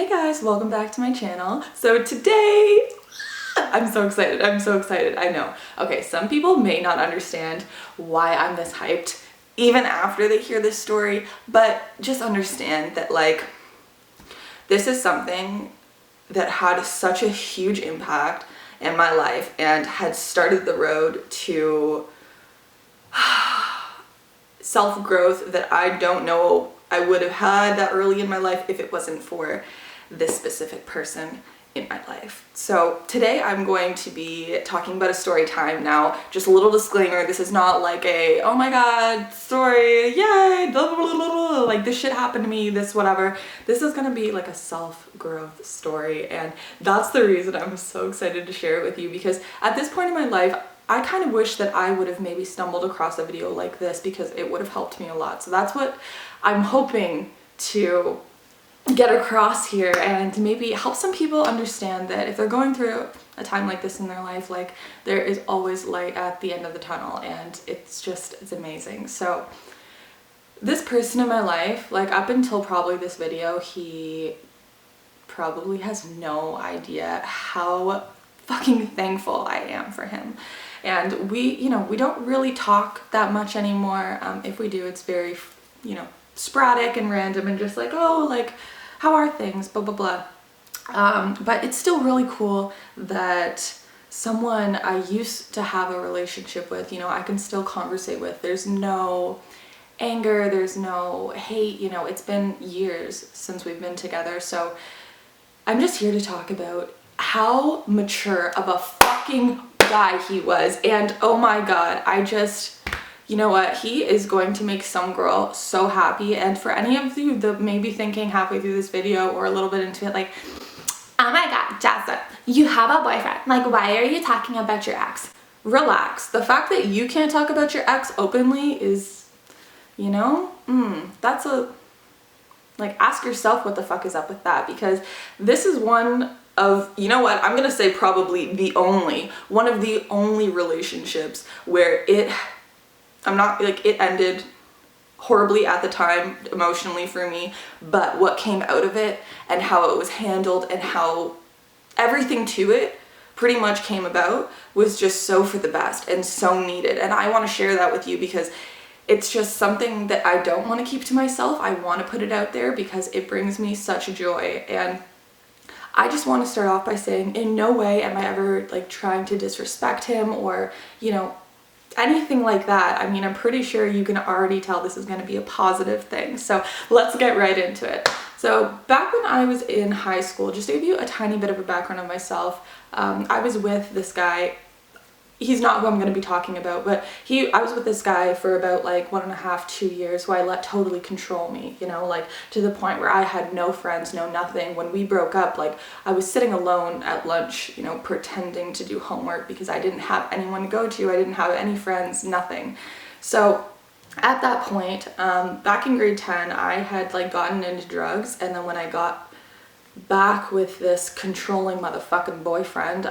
Hey guys, welcome back to my channel. So today, I'm so excited, I know. Okay, some people may not understand why I'm this hyped even after they hear this story, but just understand that like, this is something that had such a huge impact in my life and had started the road to self-growth that I don't know I would have had that early in my life if it wasn't for this specific person in my life. So today I'm going to be talking about a story time. Now, just a little disclaimer, this is not like a, oh my god, story, yay, blah, blah, blah, blah, like this shit happened to me, this whatever. This is gonna be like a self-growth story, and that's the reason I'm so excited to share it with you, because at this point in my life, I kind of wish that I would have maybe stumbled across a video like this because it would have helped me a lot. So that's what I'm hoping to get across here, and maybe help some people understand that if they're going through a time like this in their life, like there is always light at the end of the tunnel, and it's amazing. So this person in my life, like up until probably this video, he probably has no idea how fucking thankful I am for him. And we don't really talk that much anymore. If we do, it's very, sporadic and random and just like, oh, like, how are things, blah, blah, blah. But it's still really cool that someone I used to have a relationship with, I can still conversate with. There's no anger, there's no hate, it's been years since we've been together. So I'm just here to talk about how mature of a fucking guy he was. And oh my god, you know what, he is going to make some girl so happy. And for any of you that may be thinking halfway through this video or a little bit into it like, oh my god, Jessa, you have a boyfriend, like why are you talking about your ex? Relax. The fact that you can't talk about your ex openly is, that's like, ask yourself what the fuck is up with that, because this is one of, I'm gonna say probably one of the only relationships where it ended horribly at the time emotionally for me, but what came out of it and how it was handled and how everything to it pretty much came about was just so for the best and so needed. And I want to share that with you because it's just something that I don't want to keep to myself. I want to put it out there because it brings me such joy. And I just want to start off by saying in no way am I ever like trying to disrespect him or, anything like that. I mean, I'm pretty sure you can already tell this is going to be a positive thing. So let's get right into it. So back when I was in high school, just to give you a tiny bit of a background on myself, I was with this guy. He's not who I'm going to be talking about, but I was with this guy for about like 1.5, 2 years, who I let totally control me, like to the point where I had no friends, no nothing. When we broke up, like I was sitting alone at lunch, pretending to do homework because I didn't have anyone to go to. I didn't have any friends, nothing. So at that point, back in grade 10, I had like gotten into drugs. And then when I got back with this controlling motherfucking boyfriend,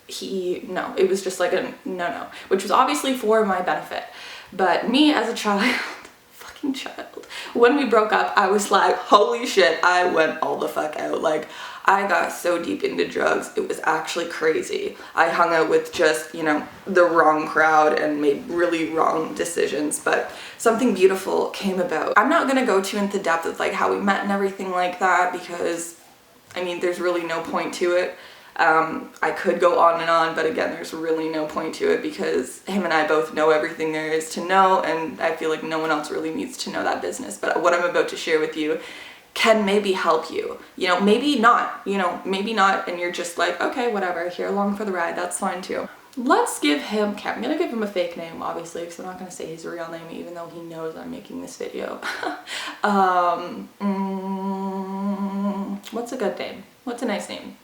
it was just like a no, which was obviously for my benefit. But me as a child, fucking child, when we broke up, I was like, holy shit, I went all the fuck out. Like, I got so deep into drugs, it was actually crazy. I hung out with just, the wrong crowd and made really wrong decisions, but something beautiful came about. I'm not gonna go too into depth of like how we met and everything like that, because there's really no point to it. I could go on and on, but again, there's really no point to it because him and I both know everything there is to know, and I feel like no one else really needs to know that business. But what I'm about to share with you can maybe help you, maybe not, and you're just like, okay, whatever, here along for the ride, that's fine too. Let's give him, okay, I'm gonna give him a fake name, obviously, because I'm not gonna say his real name, even though he knows I'm making this video. What's a good name? What's a nice name?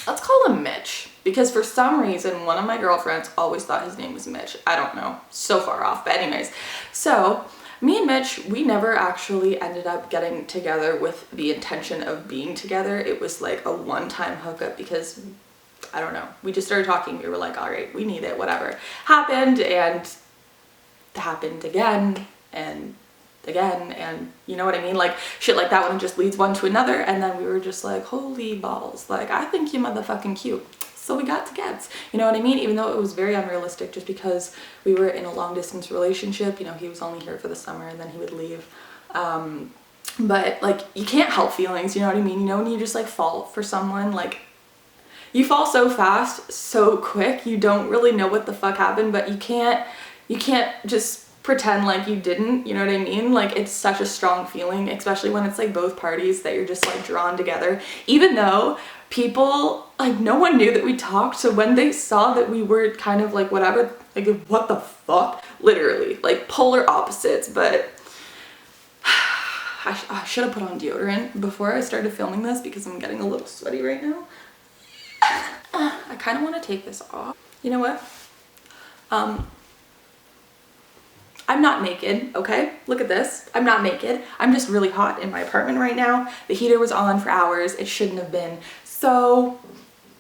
Let's call him Mitch, because for some reason, one of my girlfriends always thought his name was Mitch. I don't know, so far off, but anyways. So, me and Mitch, we never actually ended up getting together with the intention of being together. It was like a one-time hookup because, I don't know, we just started talking. We were like, all right, we need it, whatever. Happened, and happened again, and again, and you know what I mean, like shit like that, when it just leads one to another. And then we were just like, holy balls, like I think you're motherfucking cute, so we got together, you know what I mean, even though it was very unrealistic just because we were in a long distance relationship. You know, he was only here for the summer and then he would leave. But like, you can't help feelings, you know what I mean, you know, when you just like fall for someone, like you fall so fast, so quick, you don't really know what the fuck happened, but you can't just pretend like you didn't, you know what I mean? Like, it's such a strong feeling, especially when it's like both parties, that you're just like drawn together. Even though people, like, no one knew that we talked, so when they saw that we were kind of like whatever, like what the fuck? Literally, like polar opposites. But I should have put on deodorant before I started filming this because I'm getting a little sweaty right now. I kind of want to take this off. You know what? I'm not naked, okay? Look at this. I'm not naked. I'm just really hot in my apartment right now. The heater was on for hours. It shouldn't have been. So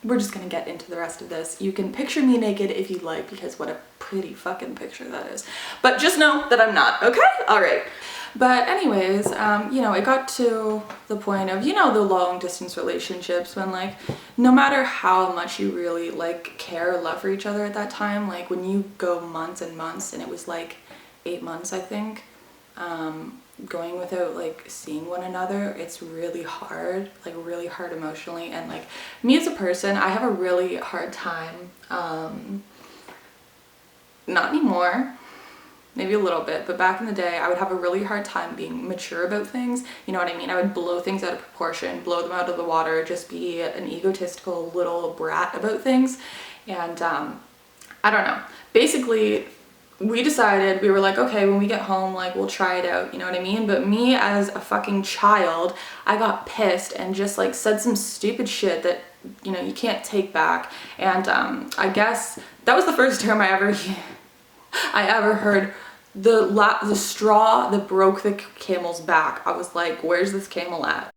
we're just gonna get into the rest of this. You can picture me naked if you'd like, because what a pretty fucking picture that is. But just know that I'm not, okay? All right. But anyways, you know, it got to the point of, you know, the long distance relationships when like, no matter how much you really like care or love for each other at that time, like when you go months and months, and it was like 8 months, I think, going without like seeing one another, it's really hard, like really hard emotionally. And like me as a person, I have a really hard time, not anymore, maybe a little bit, but back in the day, I would have a really hard time being mature about things. You know what I mean? I would blow things out of proportion, blow them out of the water, just be an egotistical little brat about things. And I don't know. Basically, we decided, we were like, okay, when we get home, like, we'll try it out, you know what I mean? But me as a fucking child, I got pissed and just like said some stupid shit that, you know, you can't take back. And I guess that was the first time I ever heard the straw that broke the camel's back. I was like, where's this camel at?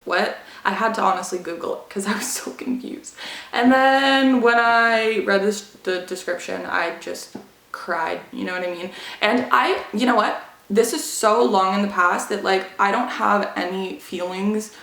What? I had to honestly Google it because I was so confused. And then when I read the description, I just cried, you know what I mean? And you know what? This is so long in the past that like I don't have any feelings,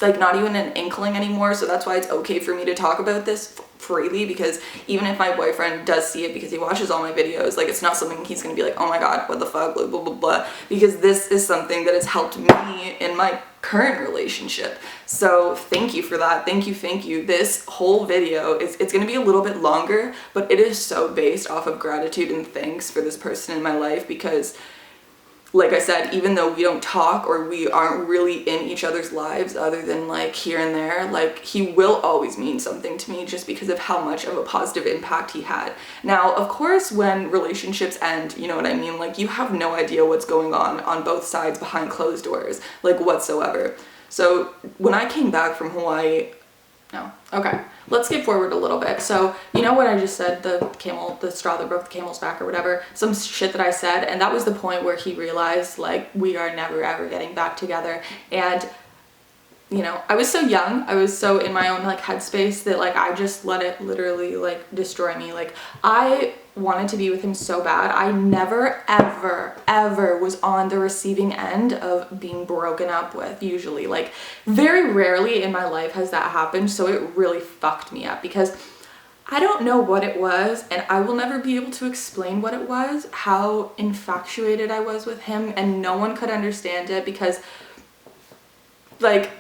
like not even an inkling anymore. So that's why it's okay for me to talk about this freely, because even if my boyfriend does see it because he watches all my videos, like it's not something he's gonna be like, oh my god, what the fuck, blah blah blah blah, because this is something that has helped me in my current relationship. So thank you for that. Thank you. This whole video it's gonna be a little bit longer, but it is so based off of gratitude and thanks for this person in my life, because like I said, even though we don't talk or we aren't really in each other's lives other than like here and there, like he will always mean something to me just because of how much of a positive impact he had. Now, of course, when relationships end, you know what I mean? Like you have no idea what's going on both sides behind closed doors, like whatsoever. So when I came back from Hawaii, no, okay, let's skip forward a little bit. So you know what I just said, the straw that broke the camel's back or whatever, some shit that I said, and that was the point where he realized like we are never ever getting back together. And you know, I was so young, I was so in my own like headspace that like I just let it literally like destroy me. Like I wanted to be with him so bad. I never ever was on the receiving end of being broken up with. Usually, like very rarely in my life has that happened, so it really fucked me up because I don't know what it was, and I will never be able to explain what it was, how infatuated I was with him, and no one could understand it because like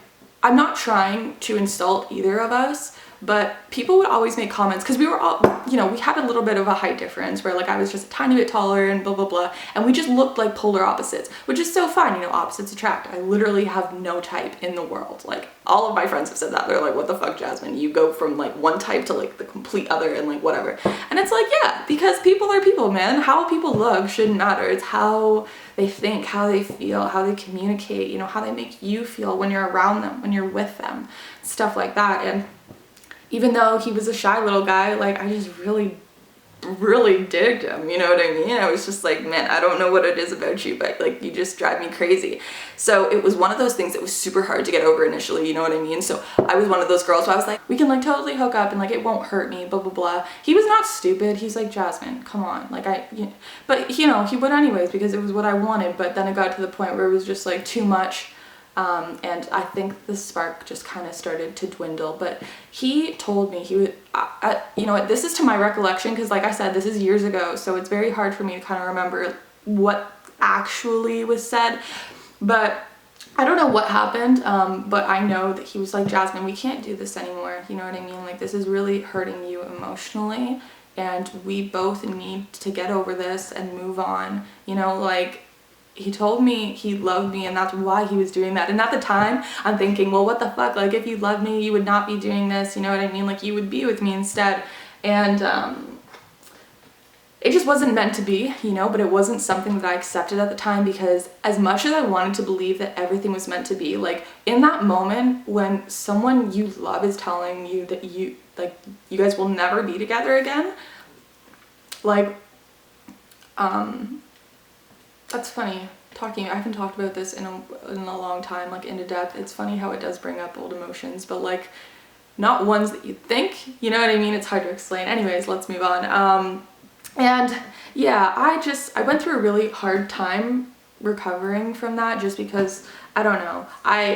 I'm not trying to insult either of us, but people would always make comments because we were all, you know, we had a little bit of a height difference where like I was just a tiny bit taller and blah blah blah, and we just looked like polar opposites, which is so fun, you know, opposites attract. I literally have no type in the world. Like all of my friends have said that. They're like, what the fuck, Jasmine, you go from like one type to like the complete other and like whatever. And it's like, yeah, because people are people, man. How people look shouldn't matter. It's how they think, how they feel, how they communicate, you know, how they make you feel when you're around them, when you're with them, stuff like that. And even though he was a shy little guy, like I just really really digged him, you know what I mean? I was just like, man, I don't know what it is about you, but like, you just drive me crazy. So it was one of those things that was super hard to get over initially, you know what I mean? So I was one of those girls who I was like, we can like totally hook up and like it won't hurt me, blah blah blah. He was not stupid. He's like, Jasmine, come on, like but you know, he would anyways because it was what I wanted. But then it got to the point where it was just like too much. And I think the spark just kind of started to dwindle. But he told me he would, you know what, this is to my recollection because like I said, this is years ago, so it's very hard for me to kind of remember what actually was said. But I don't know what happened, but I know that he was like, Jasmine, we can't do this anymore, you know what I mean? Like, this is really hurting you emotionally, and we both need to get over this and move on, you know, like, he told me he loved me and that's why he was doing that. And at the time, I'm thinking, well, what the fuck? Like, if you loved me, you would not be doing this, you know what I mean? Like, you would be with me instead. And it just wasn't meant to be, you know, but it wasn't something that I accepted at the time because as much as I wanted to believe that everything was meant to be, like, in that moment when someone you love is telling you that you guys will never be together again, like, that's funny. I haven't talked about this in a long time, like into depth. It's funny how it does bring up old emotions, but like not ones that you think, you know what I mean? It's hard to explain. Anyways, let's move on. And yeah, I went through a really hard time recovering from that just because, I don't know,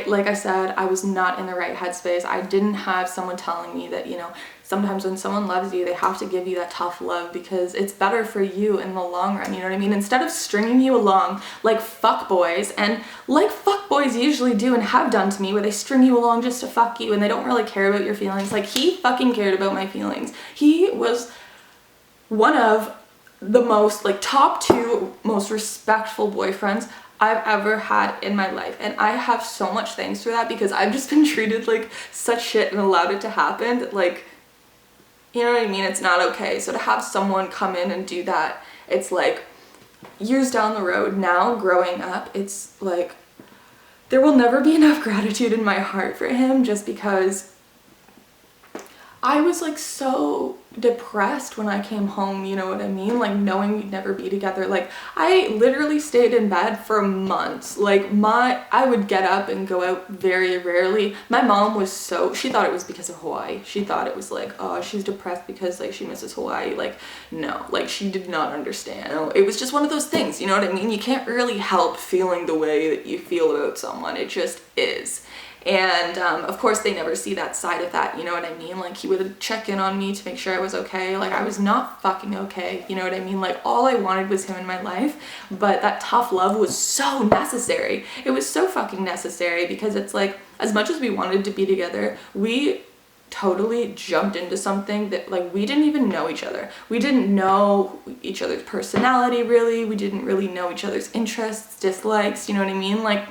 like I said, I was not in the right headspace. I didn't have someone telling me that, you know, sometimes when someone loves you, they have to give you that tough love because it's better for you in the long run, you know what I mean? Instead of stringing you along like fuckboys, and like fuckboys usually do and have done to me, where they string you along just to fuck you and they don't really care about your feelings. Like, he fucking cared about my feelings. He was one of the most, like, top 2 most respectful boyfriends I've ever had in my life, and I have so much thanks for that because I've just been treated like such shit and allowed it to happen that, like, you know what I mean? It's not okay. So to have someone come in and do that, it's like years down the road now, growing up, it's like there will never be enough gratitude in my heart for him just because I was like so depressed when I came home, you know what I mean? Like, knowing we'd never be together. Like, I literally stayed in bed for months. Like, I would get up and go out very rarely. My mom was she thought it was because of Hawaii. She thought it was like, oh, she's depressed because like she misses Hawaii. Like, no, like, she did not understand. It was just one of those things, you know what I mean? You can't really help feeling the way that you feel about someone. It just is. And of course they never see that side of that, you know what I mean? Like, he would check in on me to make sure I was okay. Like, I was not fucking okay, you know what I mean? Like, all I wanted was him in my life, but that tough love was so necessary. It was so fucking necessary because it's like, as much as we wanted to be together, we totally jumped into something that, like, we didn't even know each other. We didn't know each other's personality really. We didn't really know each other's interests, dislikes, you know what I mean? Like,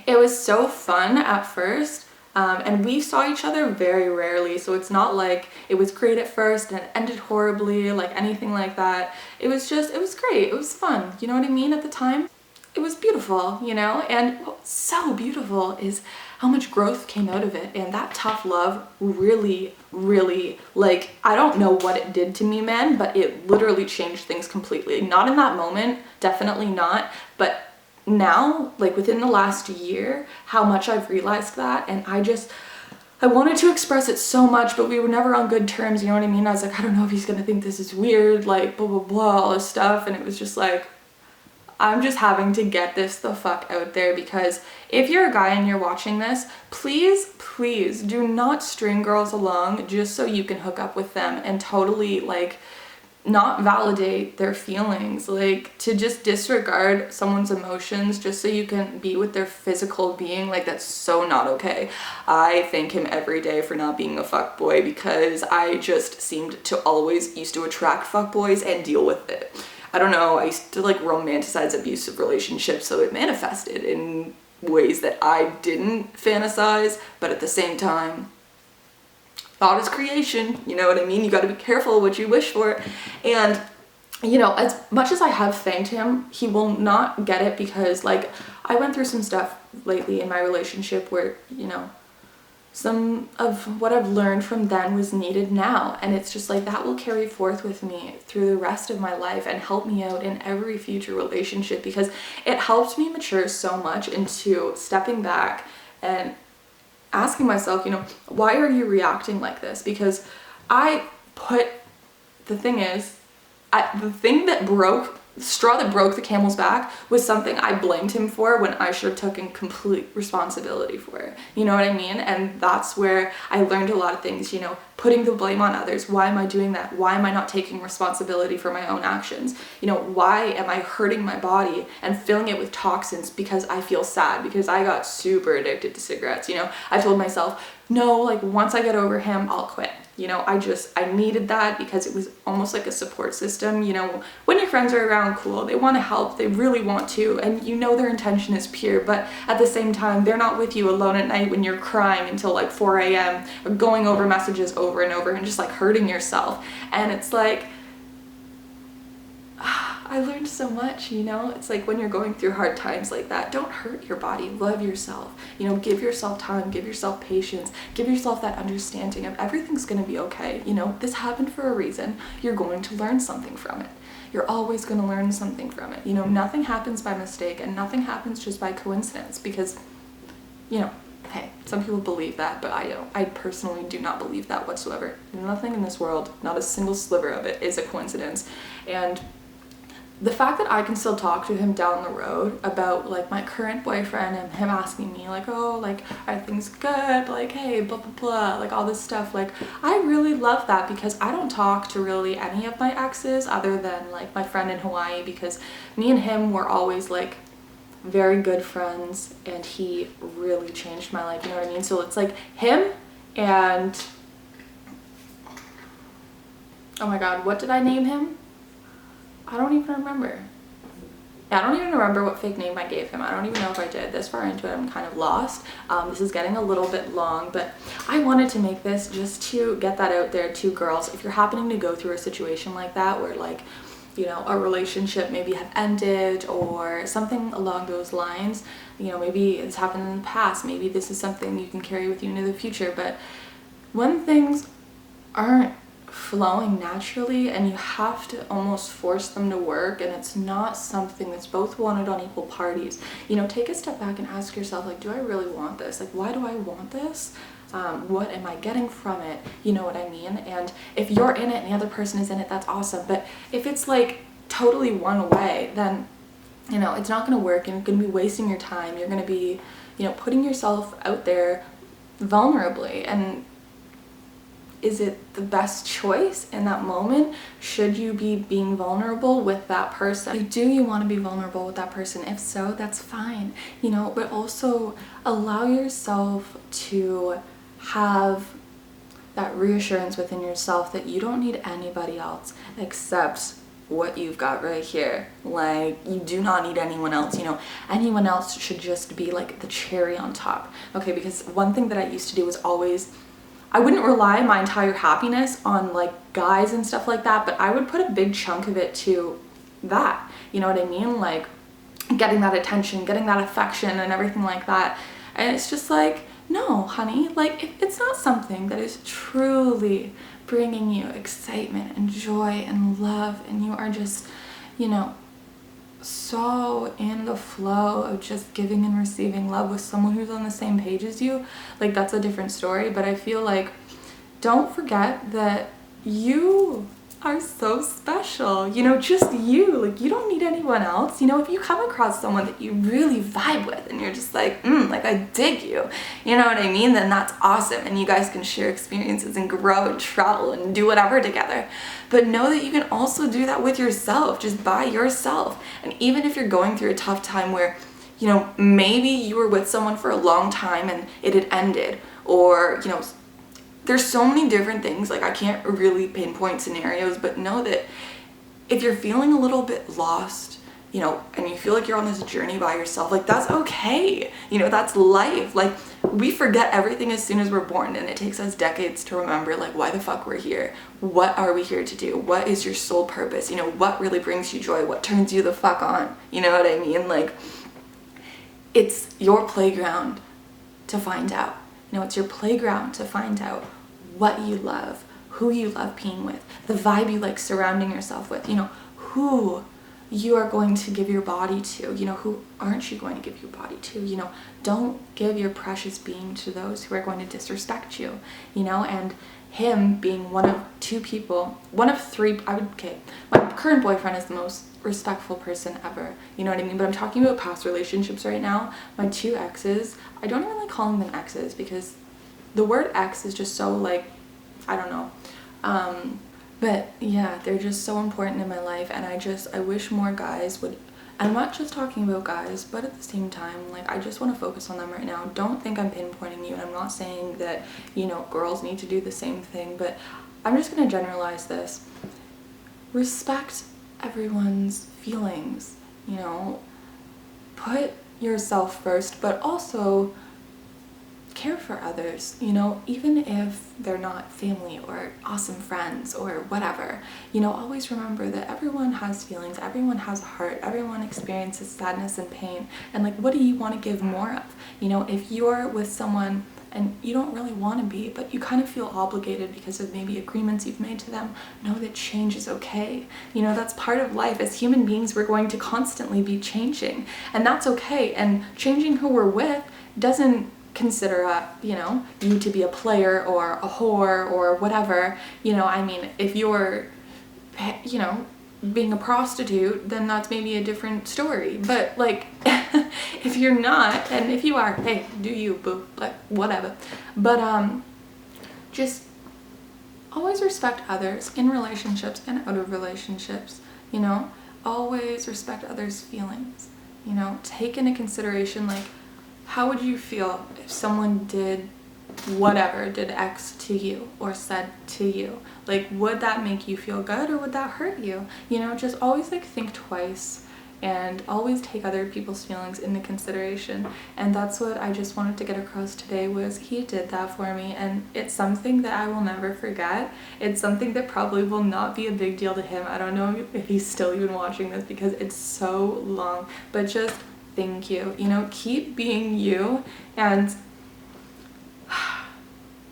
it was so fun at first, and we saw each other very rarely, so it's not like it was great at first and it ended horribly, like anything like that. It was great, it was fun, you know what I mean? At the time, it was beautiful, you know? And what's so beautiful is how much growth came out of it, and that tough love really, like, I don't know what it did to me, man, but it literally changed things completely. Not in that moment, definitely not, but now, like within the last year, how much I've realized that, and I wanted to express it so much, but we were never on good terms, you know what I mean? I was like, I don't know if he's gonna think this is weird, like blah blah blah, all this stuff, and it was just like, I'm just having to get this the fuck out there, because if you're a guy and you're watching this, please do not string girls along just so you can hook up with them and totally like not validate their feelings, like to just disregard someone's emotions just so you can be with their physical being. Like, that's so not okay. I thank him every day for not being a fuckboy, because I just seemed to always used to attract fuckboys and deal with it. I don't know, I used to like romanticize abusive relationships, so it manifested in ways that I didn't fantasize, but at the same time, thought is creation, you know what I mean? You got to be careful what you wish for. And, you know, as much as I have thanked him, he will not get it, because like I went through some stuff lately in my relationship where, you know, some of what I've learned from then was needed now, and it's just like that will carry forth with me through the rest of my life and help me out in every future relationship, because it helped me mature so much into stepping back and asking myself, why are you reacting like this? Because the thing is, the straw that broke the camel's back was something I blamed him for when I should have taken complete responsibility for it. You know what I mean? And that's where I learned a lot of things, putting the blame on others. Why am I doing that? Why am I not taking responsibility for my own actions? Why am I hurting my body and filling it with toxins because I feel sad? Because I got super addicted to cigarettes. I told myself, no, like once I get over him, I'll quit. I needed that because it was almost like a support system. When your friends are around, cool, they want to help, they really want to, and their intention is pure, but at the same time, they're not with you alone at night when you're crying until like 4 a.m., or going over messages over and over and just like hurting yourself. And it's like, I learned so much, it's like when you're going through hard times like that, don't hurt your body, love yourself, give yourself time, give yourself patience, give yourself that understanding of everything's going to be okay. This happened for a reason. You're going to learn something from it. You're always going to learn something from it. Nothing happens by mistake, and nothing happens just by coincidence, because, hey, some people believe that, but I don't. I personally do not believe that whatsoever. Nothing in this world, not a single sliver of it, is a coincidence. And the fact that I can still talk to him down the road about like my current boyfriend and him asking me like, oh, like, are things good? Like, hey, blah, blah, blah, like all this stuff. Like, I really love that, because I don't talk to really any of my exes other than like my friend in Hawaii, because me and him were always like very good friends, and he really changed my life. You know what I mean? So it's like him and, oh my God, what did I name him? I don't even remember. I don't even remember what fake name I gave him. I don't even know if I did. This far into it, I'm kind of lost. This is getting a little bit long, but I wanted to make this just to get that out there to girls. If you're happening to go through a situation like that, where like, a relationship maybe have ended or something along those lines, maybe it's happened in the past, maybe this is something you can carry with you into the future, but when things aren't flowing naturally and you have to almost force them to work, and it's not something that's both wanted on equal parties, take a step back and ask yourself, like, do I really want this? Like, why do I want this? What am I getting from it? You know what I mean? And if you're in it and the other person is in it, that's awesome. But if it's like totally one way, then it's not going to work, and you're going to be wasting your time. You're going to be putting yourself out there vulnerably. And is it the best choice in that moment? Should you be being vulnerable with that person? Do you want to be vulnerable with that person? If so, that's fine, but also allow yourself to have that reassurance within yourself that you don't need anybody else except what you've got right here. Like, you do not need anyone else. Anyone else should just be like the cherry on top. Okay, because one thing that I used to do was always, I wouldn't rely my entire happiness on like guys and stuff like that, but I would put a big chunk of it to that. You know what I mean? Like getting that attention, getting that affection and everything like that. And it's just like, no, honey, like if it's not something that is truly bringing you excitement and joy and love, and you are just, so in the flow of just giving and receiving love with someone who's on the same page as you, like that's a different story. But I feel like, don't forget that you are so special, just you. Like, you don't need anyone else. If you come across someone that you really vibe with and you're just like, like I dig you, you know what I mean, then that's awesome, and you guys can share experiences and grow and travel and do whatever together. But know that you can also do that with yourself, just by yourself. And even if you're going through a tough time where, maybe you were with someone for a long time and it had ended, or, there's so many different things, like I can't really pinpoint scenarios, but know that if you're feeling a little bit lost, and you feel like you're on this journey by yourself, like that's okay. That's life. Like, we forget everything as soon as we're born, and it takes us decades to remember like why the fuck we're here. What are we here to do? What is your sole purpose? What really brings you joy? What turns you the fuck on? You know what I mean? Like, it's your playground to find out. You know, it's your playground to find out what you love, who you love being with, the vibe you like surrounding yourself with, you know, who you are going to give your body to, you know, who aren't you going to give your body to, you know, don't give your precious being to those who are going to disrespect you, you know, and him being one of two people, one of three, okay, my current boyfriend is the most respectful person ever, you know what I mean, but I'm talking about past relationships right now. My two exes, I don't even like calling them exes because the word ex is just so like, I don't know, but yeah, they're just so important in my life, and I wish more guys would, I'm not just talking about guys, but at the same time, like, I just want to focus on them right now. Don't think I'm pinpointing you, and I'm not saying that, you know, girls need to do the same thing, but I'm just going to generalize this. Respect everyone's feelings, you know, put yourself first, but also care for others, you know, even if they're not family or awesome friends or whatever, you know, always remember that everyone has feelings, everyone has a heart, everyone experiences sadness and pain, and like, what do you want to give more of? You know, if you're with someone and you don't really want to be, but you kind of feel obligated because of maybe agreements you've made to them, know that change is okay. You know, that's part of life. As human beings, we're going to constantly be changing, and that's okay. And changing who we're with doesn't consider you know, you to be a player or a whore or whatever, you know, I mean, if you're, you know, being a prostitute, then that's maybe a different story, but like, if you're not, and if you are, hey, do you, boo, like, whatever, but, just always respect others in relationships and out of relationships, you know, always respect others' feelings, you know, take into consideration, like, how would you feel if someone did whatever, did X to you or said to you? Like, would that make you feel good or would that hurt you? You know, just always like think twice and always take other people's feelings into consideration. And that's what I just wanted to get across today, was he did that for me, and it's something that I will never forget. It's something that probably will not be a big deal to him. I don't know if he's still even watching this because it's so long, but just thank you, you know, keep being you, and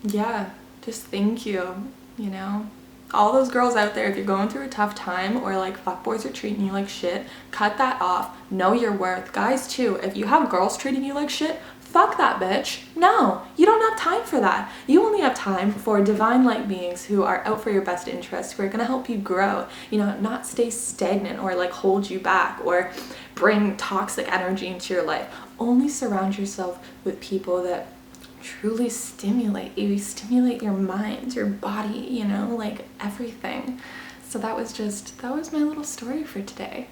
yeah, just thank you, you know. All those girls out there, if you're going through a tough time or like fuckboys are treating you like shit, cut that off. Know your worth. Guys too, if you have girls treating you like shit, fuck that bitch. No, you don't have time for that. You only have time for divine light beings who are out for your best interest, who are gonna help you grow, you know, not stay stagnant or like hold you back or bring toxic energy into your life. Only surround yourself with people that truly stimulate you, stimulate your mind, your body, you know, like everything. So that was my little story for today.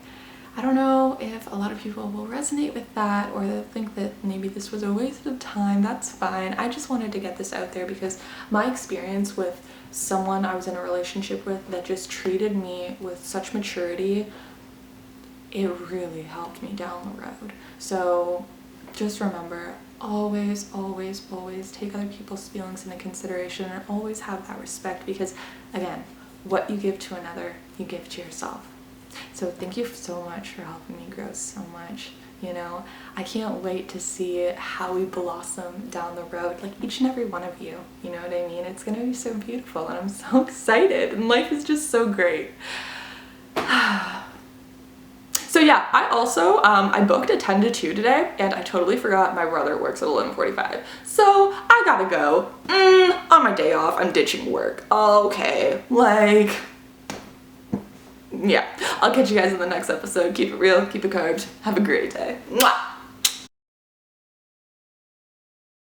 I don't know if a lot of people will resonate with that or they'll think that maybe this was a waste of time. That's fine. I just wanted to get this out there because my experience with someone I was in a relationship with that just treated me with such maturity, it really helped me down the road. So just remember, always, always, always take other people's feelings into consideration and always have that respect, because again, what you give to another, you give to yourself. So thank you so much for helping me grow so much. You know, I can't wait to see how we blossom down the road, like each and every one of you, you know what I mean? It's gonna be so beautiful and I'm so excited and life is just so great. So yeah, I also, I booked a 10 to 2 today and I totally forgot my brother works at 11:45. So I gotta go. On my day off, I'm ditching work. Okay, like, yeah. I'll catch you guys in the next episode. Keep it real, keep it carved. Have a great day. Mwah!